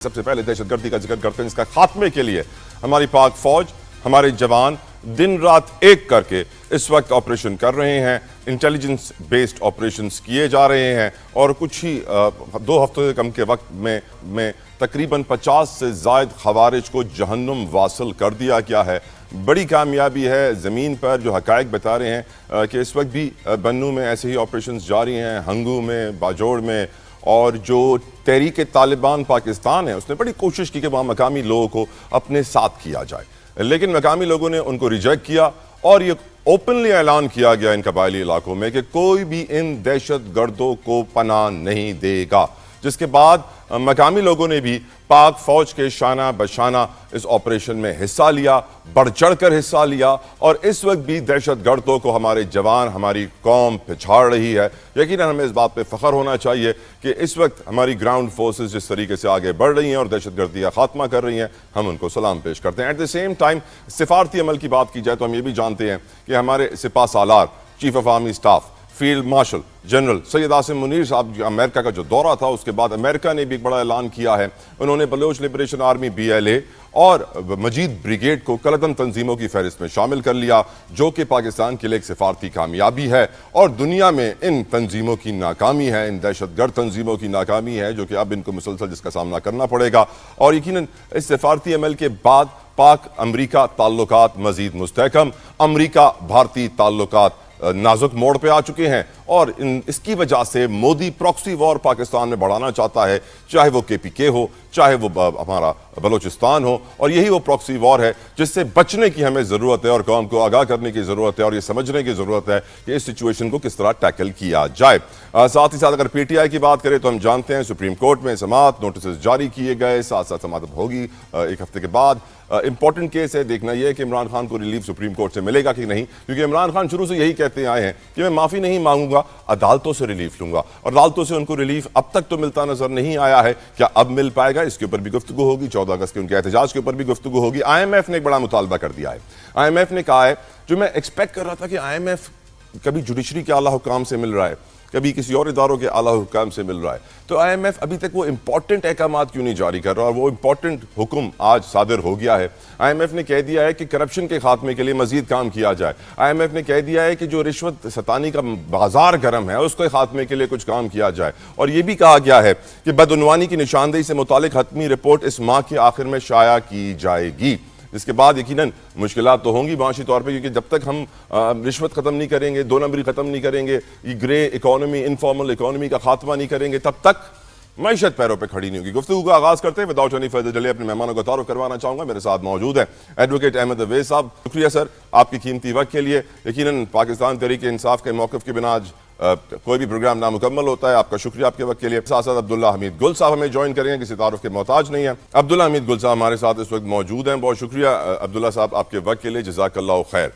सबसे पहले दहशतगर्दी का जिक्र करते हैं, इसका खात्मे के लिए हमारी पाक फौज, हमारे जवान दिन रात एक करके इस वक्त ऑपरेशन कर रहे हैं। इंटेलिजेंस बेस्ड ऑपरेशंस किए जा रहे हैं और कुछ ही 2 हफ्तों से कम के वक्त में तकरीबन 50 से ज़ायद खवारिज को जहन्नुम वासिल कर दिया गया है। बड़ी कामयाबी है। ज़मीन पर जो हक़ाइक़ बता रहे हैं कि इस वक्त भी बन्नू में ऐसे ही ऑपरेशंस जारी हैं, हंगू में, बाजोड़ में, और जो तहरीक तालिबान पाकिस्तान है उसने बड़ी कोशिश की कि वहाँ मकामी लोगों को अपने साथ किया जाए, लेकिन मकामी लोगों ने उनको रिजेक्ट किया और ये ओपनली ऐलान किया गया इन कबायली इलाकों में कि कोई भी इन दहशत गर्दों को पनाह नहीं देगा। जिसके बाद मकामी लोगों ने भी पाक फौज के शाना बशाना इस ऑपरेशन में हिस्सा लिया, बढ़ चढ़ कर हिस्सा लिया, और इस वक्त भी दहशत गर्दों को हमारे जवान, हमारी कौम पिछाड़ रही है। यकीनन हमें इस बात पे फ़ख्र होना चाहिए कि इस वक्त हमारी ग्राउंड फोर्सेस जिस तरीके से आगे बढ़ रही हैं और दहशत गर्दी का खात्मा कर रही हैं, हम उनको सलाम पेश करते हैं। एट द सेम टाइम सिफारती अमल की बात की जाए तो हम ये भी जानते हैं कि हमारे सिपा सालार, chief of army staff, field marshal general Syed Asim Munir sahab America का जो दौरा था उसके बाद अमेरिका ने भी एक बड़ा ऐलान किया है। उन्होंने बलोच लिबरेशन आर्मी BLA और मजीद ब्रिगेड को कलदम तंजीमों की फहरिस्त में शामिल कर लिया, जो कि पाकिस्तान के लिए एक सिफारती कामयाबी है और दुनिया में इन तंजीमों की नाकामी है, इन दहशतगर्द तंजीमों की नाकामी है, जो कि अब इनको मुसलसल जिसका सामना करना पड़ेगा। और यकीनन इस सिफारती अमल के बाद पाक अमरीका ताल्लुकात मजीद मुस्तहकम, अमरीका भारतीय ताल्लुकात नाजुक मोड़ पे आ चुके हैं और इसकी वजह से मोदी प्रॉक्सी वॉर पाकिस्तान में बढ़ाना चाहता है, चाहे वो KPK हो, चाहे वो हमारा बलोचिस्तान हो, और यही वो प्रॉक्सी वॉर है जिससे बचने की हमें ज़रूरत है और कौम को आगाह करने की ज़रूरत है और ये समझने की ज़रूरत है कि इस सिचुएशन को किस तरह टैकल किया जाए। साथ ही साथ अगर PTI की बात करें तो हम जानते हैं सुप्रीम कोर्ट में समाअत नोटिस जारी किए गए, साथ साथ समाअत होगी 1 हफ्ते के बाद। इंपॉर्टेंट केस है, देखना यह है कि इमरान खान को रिलीफ सुप्रीम कोर्ट से मिलेगा कि नहीं, क्योंकि इमरान खान शुरू से यही कहते आए हैं कि मैं माफ़ी नहीं मांगूंगा, अदालतों से रिलीफ लूंगा, और अदालतों से उनको रिलीफ अब तक तो मिलता नजर नहीं आया है। क्या अब मिल पाएगा, इसके ऊपर भी गुफ्तगू होगी। 14 अगस्त के उनके एहतजाज के ऊपर भी गुफ्तगू होगी। IMF ने एक बड़ा मुतालबा कर दिया है। IMF ने कहा है, जो मैं एक्सपेक्ट कर रहा था कि IMF कभी जुडिशरी के आला हुकाम से मिल रहा है, कभी किसी और इदारों के आला हुकाम से मिल रहा है, तो IMF अभी तक वो इंपॉर्टेंट अहकामात क्यों नहीं जारी कर रहा, और वो इंपॉर्टेंट हुक्म आज सादिर हो गया है। IMF ने कह दिया है कि करप्शन के खात्मे के लिए मजीद काम किया जाए। IMF ने कह दिया है कि जो रिश्वत सतानी का बाजार गर्म है उसके खात्मे के लिए कुछ काम किया जाए, और ये भी कहा गया है कि बदउनवानी की निशानदेही से मुतालिक हतमी रिपोर्ट इस माह के आखिर में शाया की जाएगी। इसके बाद यकीनन मुश्किलात तो होंगी माशी तौर पे, क्योंकि जब तक हम रिश्वत ख़त्म नहीं करेंगे, 2 नंबरी ख़त्म नहीं करेंगे, ये ग्रे इकोनॉमी, इनफॉर्मल इकोनॉमी का खात्मा नहीं करेंगे, तब तक मईशत पैरों पे खड़ी नहीं होगी। गुफ्तगू का आगाज़ करते हैं विदाउट एनी फर्दर डिले अपने मेहमानों का तारुफ करवाना चाहूँगा। मेरे साथ मौजूद है एडवोकेट अहमद अवैस साहब। शुक्रिया सर आपकी कीमती वक्त के लिए। यकीनन पाकिस्तान तहरीक इंसाफ के मौक़िफ़ के बिना आज कोई भी प्रोग्राम नामुकम्मल होता है। आपका शुक्रिया आपके वक्त के लिए। साथ साथ अब्दुल्ला हमीद गुल साहब हमें ज्वाइन करेंगे, किसी तारुफ के मोहताज नहीं है। अब्दुल्ला हमीद गुल साहब हमारे साथ इस वक्त मौजूद हैं। बहुत शुक्रिया अब्दुल्ला साहब आपके वक्त के लिए, जज़ाकल्लाहु खैर।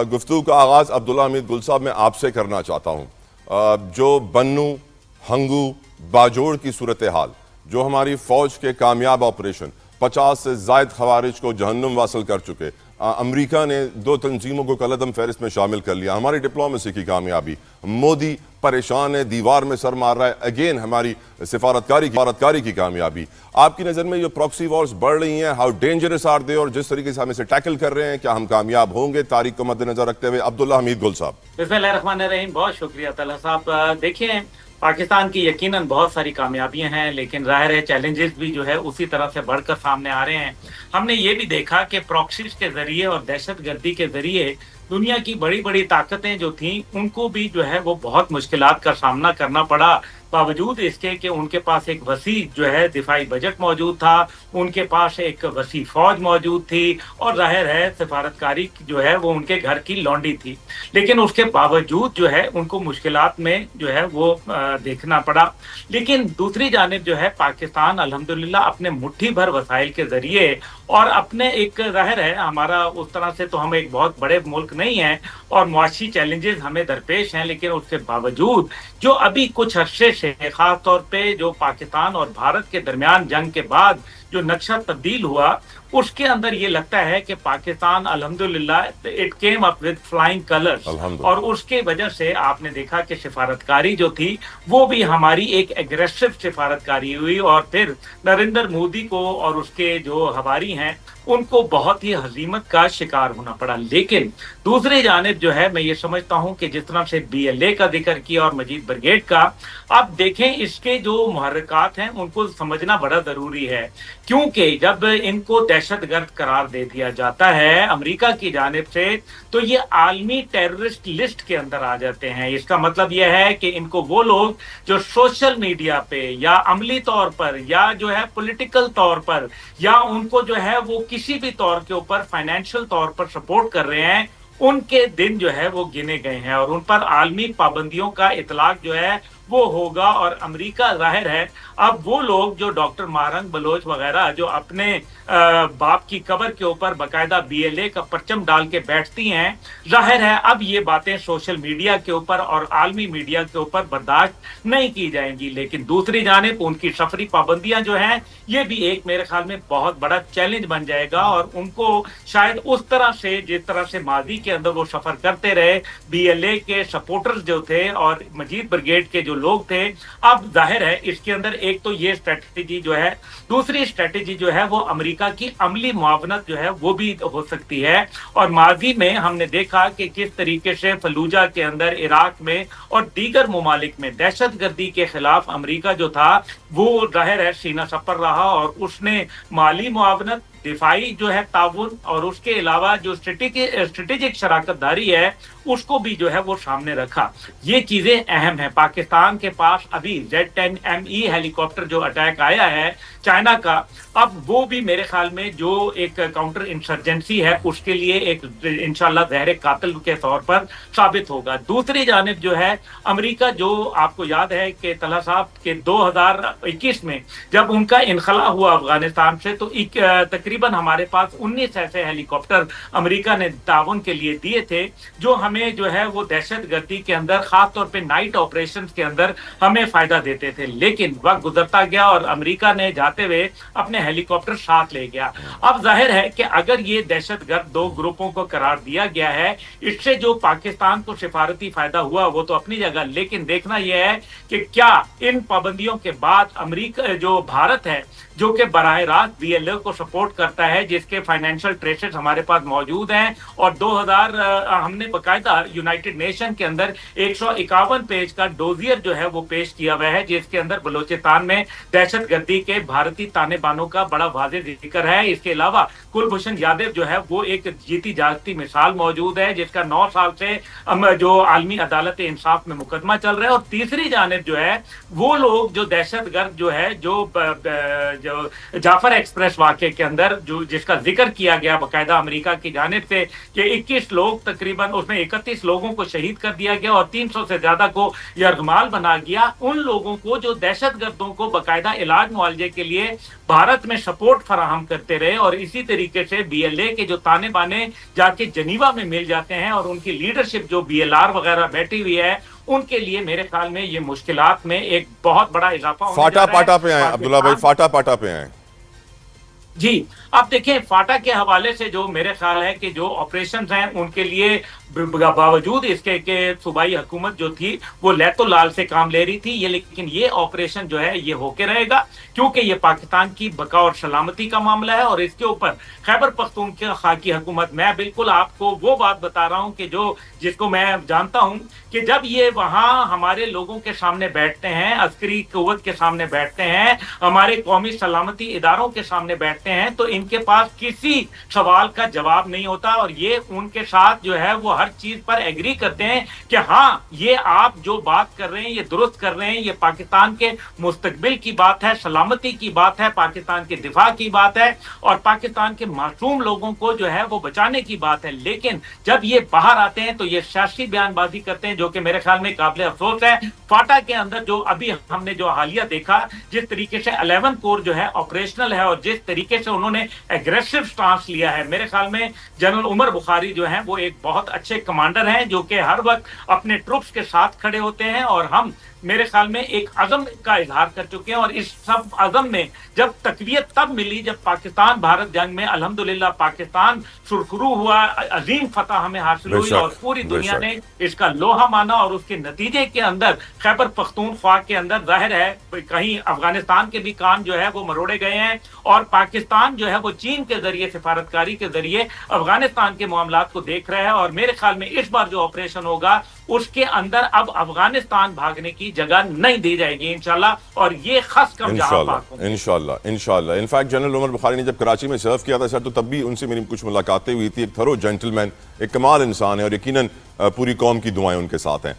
गुफ्तगू का आगाज़ अब्दुल्ला हमीद गुल साहब मैं आपसे करना चाहता हूँ। जो बन्नू, हंगू, बाजोड़ की सूरत हाल, जो हमारी फ़ौज के कामयाब ऑपरेशन 50 से ज़ायद खवारिज को जहन्नुम वासिल कर चुके, अमरीका ने 2 तंजीमों को कलदम फहरिस्त में शामिल कर लिया, हमारी डिप्लोमेसी की कामयाबी, मोदी परेशान है, दीवार में सर मार रहा है, अगेन हमारी सिफारतकारी की कामयाबी। आपकी नज़र में जो प्रॉक्सी वॉर्स बढ़ रही हैं, हाउ डेंजरस आर दे, और जिस तरीके से हम इसे टैकल कर रहे हैं, क्या हम कामयाब होंगे तारीख को मद्देनजर रखते हुए? अब्दुल्ला हमीद गुल साहब। बिस्मिल्लाहिर्रहमानिर्रहीम। बहुत शुक्रिया तलहा साहब। देखिए, पाकिस्तान की यकीनन बहुत सारी कामयाबियां हैं, लेकिन ज़ाहिर है चैलेंजेस भी जो है उसी तरह से बढ़कर सामने आ रहे हैं। हमने ये भी देखा कि प्रॉक्सीज के जरिए और दहशतगर्दी के जरिए दुनिया की बड़ी बड़ी ताकतें जो थीं उनको भी जो है वो बहुत मुश्किलात का सामना करना पड़ा, बावजूद इसके कि उनके पास एक वसी जो है दिफाई बजट मौजूद था, उनके पास एक वसी फौज मौजूद थी, और जाहिर है सिफारतकारी जो है वो उनके घर की लौंडी थी। लेकिन उसके बावजूद जो है उनको मुश्किलात में जो है वो देखना पड़ा। लेकिन दूसरी जानिब जो है पाकिस्तान अल्हम्दुलिल्लाह अपने मुट्ठी भर वसाइल के जरिए और अपने एक, जाहिर है हमारा उस तरह से तो हम एक बहुत बड़े मुल्क नहीं हैं और मुआशी चैलेंजेस हमें दरपेश हैं, लेकिन उसके बावजूद जो अभी कुछ अरसे से खास तौर पे जो पाकिस्तान और भारत के दरमियान जंग के बाद जो नक्शा तब्दील हुआ, उसके अंदर ये लगता है कि पाकिस्तान अल्हम्दुलिल्लाह it came up with flying colours, और उसके वजह से आपने देखा कि सिफारतकारी जो थी वो भी हमारी एक एग्रेसिव सिफारतकारी हुई, और फिर नरेंद्र मोदी को और उसके जो हवारी हैं उनको बहुत ही हजीमत का शिकार होना पड़ा। लेकिन दूसरी जानिब जो है मैं ये समझता हूं कि जिस तरह से BLA का जिक्र किया और मजीद ब्रिगेड का, अब देखें इसके जो मुहर्रिकात हैं उनको समझना बड़ा जरूरी है, क्योंकि जब इनको दहशतगर्द करार दे दिया जाता है अमेरिका की जानिब से तो ये आलमी टेररिस्ट लिस्ट के अंदर आ जाते हैं। इसका मतलब यह है कि इनको वो लोग जो सोशल मीडिया पे या अमली तौर पर या जो है पॉलिटिकल तौर पर या उनको जो है वो किसी भी तौर के ऊपर फाइनेंशियल तौर पर सपोर्ट कर रहे हैं, उनके दिन जो है वो गिने गए हैं और उन पर आलमी पाबंदियों का इतलाक जो है वो होगा। और अमेरिका जाहिर है अब वो लोग जो डॉक्टर मारंग बलोच वगैरह जो अपने बाप की कब्र के ऊपर बाकायदा BLA का परचम डाल के बैठती हैं, जाहिर है अब ये बातें सोशल मीडिया के ऊपर और आलमी मीडिया के ऊपर बर्दाश्त नहीं की जाएंगी। लेकिन दूसरी जानिब उनकी सफरी पाबंदियां जो हैं ये भी एक मेरे ख्याल में बहुत बड़ा चैलेंज बन जाएगा, और उनको शायद उस तरह से जिस तरह से माजी के अंदर वो सफर करते रहे BLA के सपोर्टर्स जो थे और मजीद ब्रिगेड के जो लोग थे, अब जाहिर है इसके अंदर एक तो ये स्ट्रेटेजी जो है, दूसरी स्ट्रेटेजी जो है वो अमेरिका की अमली मुआवनत जो है वो भी हो सकती है। और माजी में हमने देखा कि किस तरीके से फलूजा के अंदर, इराक में और दीगर ममालिक में दहशतगर्दी के खिलाफ अमेरिका जो था वो जाहिर है सीना सपर रहा और उसने माली मुआवनत, दिफाई जो है ताउन और उसके अलावा जो स्ट्रेटेजिक शराकतदारी है उसको भी जो है वो सामने रखा। ये चीजें अहम है। पाकिस्तान के पास अभी Z-10ME हेलीकॉप्टर जो अटैक आया है चाइना का, अब वो भी मेरे ख्याल में जो एक काउंटर इंसर्जेंसी है उसके लिए एक इंशाल्लाह जहर कातिल के तौर पर साबित होगा। दूसरी जानिब जो है अमेरिका, जो आपको याद है कि तलहा साहब के 2021 में जब उनका इनखला हुआ अफगानिस्तान से तो तकरीबन हमारे पास 19 ऐसे हेलीकॉप्टर अमेरिका ने ताउन के लिए दिए थे जो हमें जो है वो दहशतगर्दी के अंदर खास तौर पे नाइट ऑपरेशंस के अंदर हमें फायदा देते थे। लेकिन वक्त गुजरता गया और अमेरिका ने जाते हुए अपने हेलीकॉप्टर साथ ले गया। अब जाहिर है कि अगर ये दहशतगर्द दो ग्रुपों को करार दिया गया है, इससे जो पाकिस्तान को सिफारती फायदा हुआ वो तो अपनी जगह, लेकिन देखना यह है कि क्या इन पाबंदियों के बाद अमेरिका जो भारत है जो कि बराह रास्त BLA को सपोर्ट करता है, जिसके फाइनेंशियल ट्रेसेस हमारे पास मौजूद हैं और 2000 हमने बकायदा यूनाइटेड नेशन के अंदर 151 पेज का डोजियर जो है वो पेश किया हुआ है जिसके अंदर बलोचिस्तान में दहशतगर्दी के भारतीय ताने बानों का बड़ा वाज़ेह जिक्र है। इसके अलावा कुलभूषण यादव जो है वो एक जीती जागती मिसाल मौजूद है जिसका 9 साल से जो आलमी अदालत इंसाफ में मुकदमा चल रहा है। और तीसरी जानिब जो है वो लोग जो दहशतगर्द जो है जो जाफर एक्सप्रेस वाक़े के अंदर जो जिसका जिक्र किया गया बाकायदा अमेरिका की जानिब से कि 21 लोग तकरीबन उसमें 31 लोगों को शहीद कर दिया गया और 300 से ज्यादा को यरगमाल बना गया, उन लोगों को जो दहशतगर्दों को बाकायदा इलाज मुआवजे के लिए भारत में सपोर्ट फराहम करते रहे। और इसी तरीके से BLA के जो ताने बाने जाके जनीवा में मिल जाते हैं और उनकी लीडरशिप जो BLR वगैरह बैठी हुई है उनके लिए मेरे ख्याल में ये मुश्किलात में एक बहुत बड़ा इजाफा होने फाटा पाटा पे आए अब्दुल्ला भाई, फाटा पाटा पे आए जी। अब देखें फाटा के हवाले से जो मेरे ख्याल है कि जो ऑपरेशन हैं उनके लिए बावजूद इसके के सूबाई हुकूमत जो थी वो लैतो लाल से काम ले रही थी, ये लेकिन ये ऑपरेशन जो है ये होके रहेगा क्योंकि ये पाकिस्तान की बका और सलामती का मामला है। और इसके ऊपर खैबर पख्तूनख्वा की हुकूमत, मैं बिल्कुल आपको वो बात बता रहा हूँ कि जिसको मैं जानता हूँ कि जब ये वहाँ हमारे लोगों के सामने बैठते हैं, अस्करी कुव्वत के सामने बैठते हैं, हमारे कौमी सलामती इदारों के सामने बैठते हैं, तो इनके पास किसी सवाल का जवाब नहीं होता और ये उनके साथ जो है वो हर चीज पर एग्री करते हैं कि हाँ ये आप जो बात कर रहे हैं ये दुरुस्त कर रहे हैं, ये पाकिस्तान के मुस्तकबिल की बात है, सलामती की बात है, पाकिस्तान के दिफा की बात है और पाकिस्तान के मासूम लोगों को जो है वो बचाने की बात है। लेकिन जब ये बाहर आते हैं तो ये सियासी बयानबाजी करते हैं जो कि मेरे ख्याल में काबिल अफसोस है। फाटा के अंदर जो अभी हमने जो हालिया देखा, जिस तरीके से 11 कोर जो है ऑपरेशनल है और जिस तरीके से उन्होंने एग्रेसिव स्टांस लिया है, मेरे ख्याल में जनरल उमर बुखारी जो है वो एक बहुत अच्छे कमांडर हैं जो कि हर वक्त अपने ट्रुप्स के साथ खड़े होते हैं और हम میرے خیال میں ایک عزم کا اظہار کر چکے ہیں، اور اس سب عزم میں جب تقویت تب ملی جب پاکستان بھارت جنگ میں الحمدللہ پاکستان سرخرو ہوا، عظیم فتح ہمیں حاصل ہوئی، اور پوری دنیا نے اس کا لوہا مانا، اور اس کے نتیجے کے اندر خیبر پختونخوا کے اندر ظاہر ہے کہیں افغانستان کے بھی کام جو ہے وہ مروڑے گئے ہیں، اور پاکستان جو ہے وہ چین کے ذریعے سفارتکاری کے ذریعے افغانستان کے معاملات کو دیکھ رہا ہے، اور میرے خیال میں اس بار جو آپریشن ہوگا اس کے اندر اب افغانستان بھاگنے کی جگہ نہیں دی جائے گی انشاءاللہ، اور یہ خاص کم جہاں پاک ہوں۔ انشاءاللہ انفیکٹ جنرل عمر بخاری نے جب کراچی میں سرو کیا تھا سر، تو تب بھی ان سے میری کچھ ملاقاتیں ہوئی تھی۔ ایک تھرو جینٹل مین، ایک کمال انسان ہے، اور یقیناً پوری قوم کی دعائیں ان کے ساتھ ہیں۔